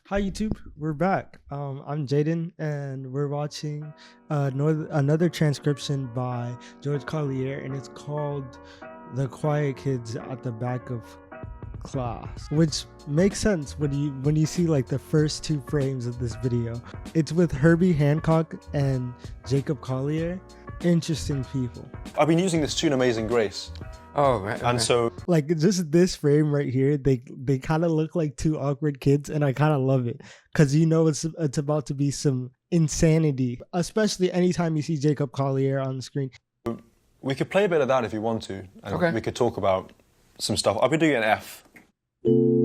Hi YouTube, we're back. I'm Jaden, and we're watching another transcription by George Collier, and it's called "The Quiet Kids at the Back of Class," which makes sense when you see like the first two frames of this video. It's with Herbie Hancock and Jacob Collier. Interesting people. I've been using this tune Amazing Grace. Oh, right. And so Like just this frame right here, they kind of look like two awkward kids, and I kind of love it because it's about to be some insanity, especially anytime you see Jacob Collier on the screen. we could play a bit of that if you want to, and Okay. we could talk about some stuff. I'll be doing an F. Ooh,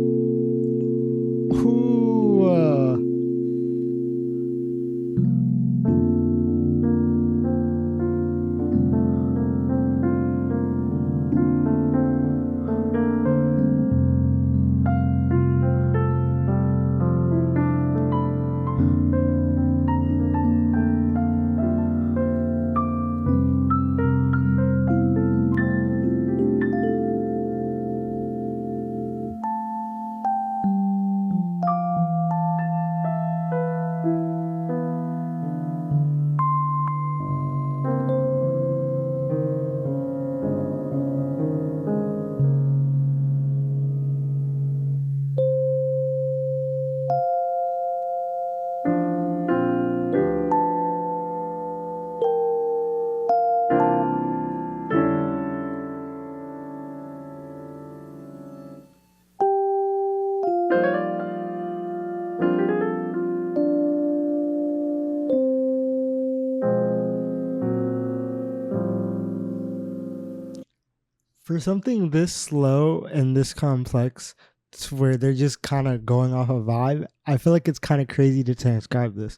for something this slow and this complex, to where they're just kind of going off a vibe, I feel like it's kind of crazy to transcribe this.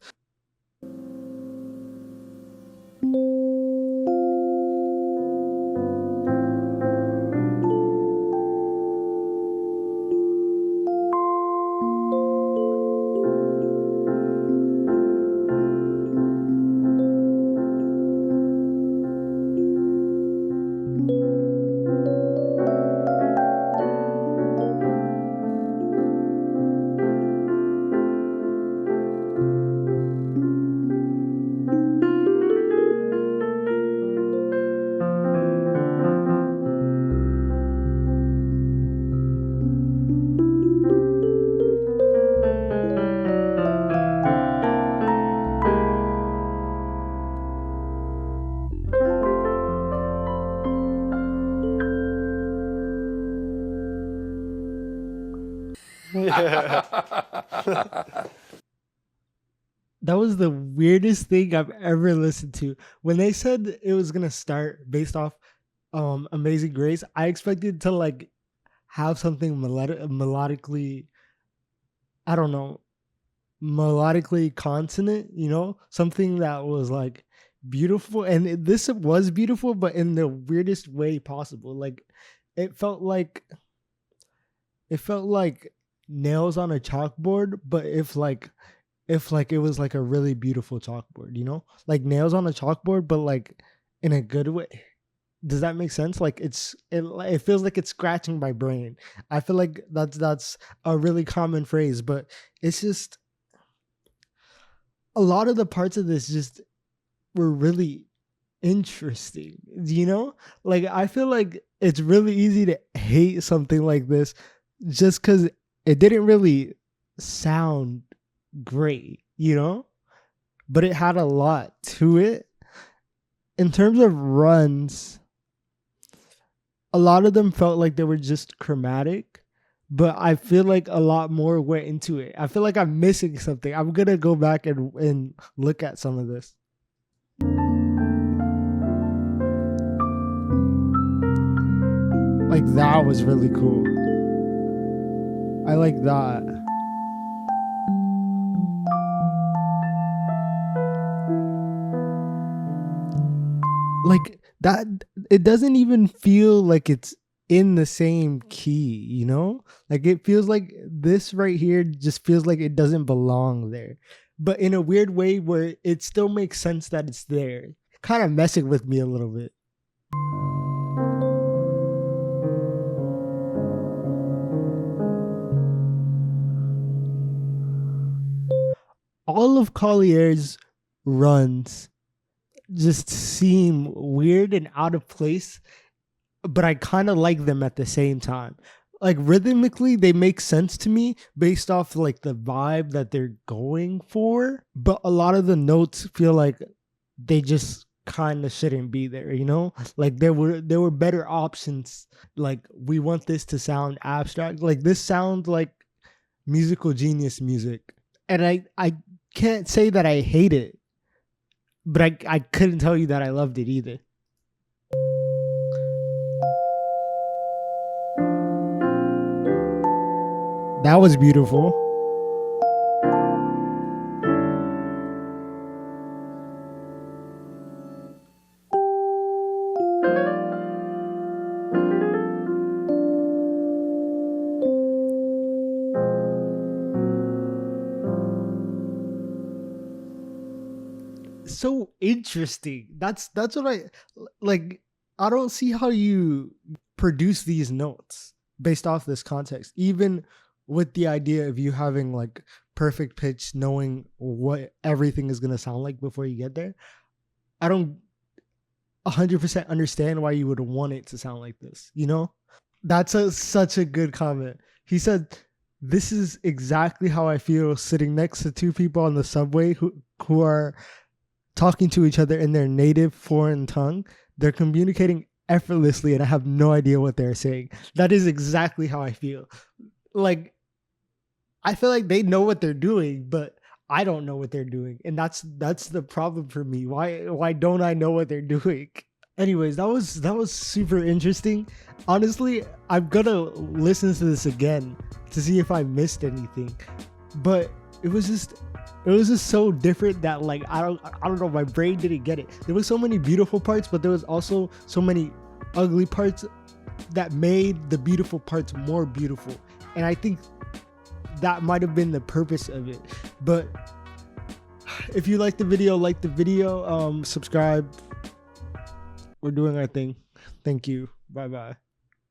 That was the weirdest thing I've ever listened to. When they said it was gonna start based off Amazing Grace, I expected to like have something melodically, I don't know, melodically consonant, something that was like beautiful. And this was beautiful, but in the weirdest way possible. Like it felt like it felt like nails on a chalkboard, but if it was like a really beautiful chalkboard, like nails on a chalkboard, but like in a good way. Does that make sense? Like it feels like it's scratching my brain. I feel like that's a really common phrase, but it's just a lot of the parts of this just were really interesting. Like I feel like it's really easy to hate something like this just because it didn't really sound great, but it had a lot to it. In terms of runs, a lot of them felt like they were just chromatic, but I feel like a lot more went into it. I feel like I'm missing something. I'm gonna go back and look at some of this. Like that was really cool. I like that. Like that, it doesn't even feel like it's in the same key, like it feels like this right here just feels like it doesn't belong there, but in a weird way where it still makes sense that it's there, kind of messing with me a little bit. all of Collier's runs just seem weird and out of place, but I kind of like them at the same time. Like rhythmically, they make sense to me based off like the vibe that they're going for, but a lot of the notes feel like they just kind of shouldn't be there, you know? Like there were better options. Like we want this to sound abstract. Like this sounds like musical genius music. And I can't say that I hate it, but I couldn't tell you that I loved it either. That was beautiful. So interesting. That's what I like. I don't see how you produce these notes based off this context, even with the idea of you having like perfect pitch, knowing what everything is gonna sound like before you get there. I don't 100% understand why you would want it to sound like this. You know, that's such a good comment. He said, "This is exactly how I feel sitting next to two people on the subway who are talking to each other in their native foreign tongue. They're communicating effortlessly and I have no idea what they're saying." That is exactly how I feel. Like, I feel like they know what they're doing, but I don't know what they're doing. And that's the problem for me. Why don't I know what they're doing? Anyways, that was super interesting. Honestly, I'm gonna listen to this again to see if I missed anything. But it was just so different that like I don't know, my brain didn't get it. There was so many beautiful parts, but there was also so many ugly parts that made the beautiful parts more beautiful. And I think that might have been the purpose of it. But if you like the video, subscribe. We're doing our thing. Thank you. Bye bye.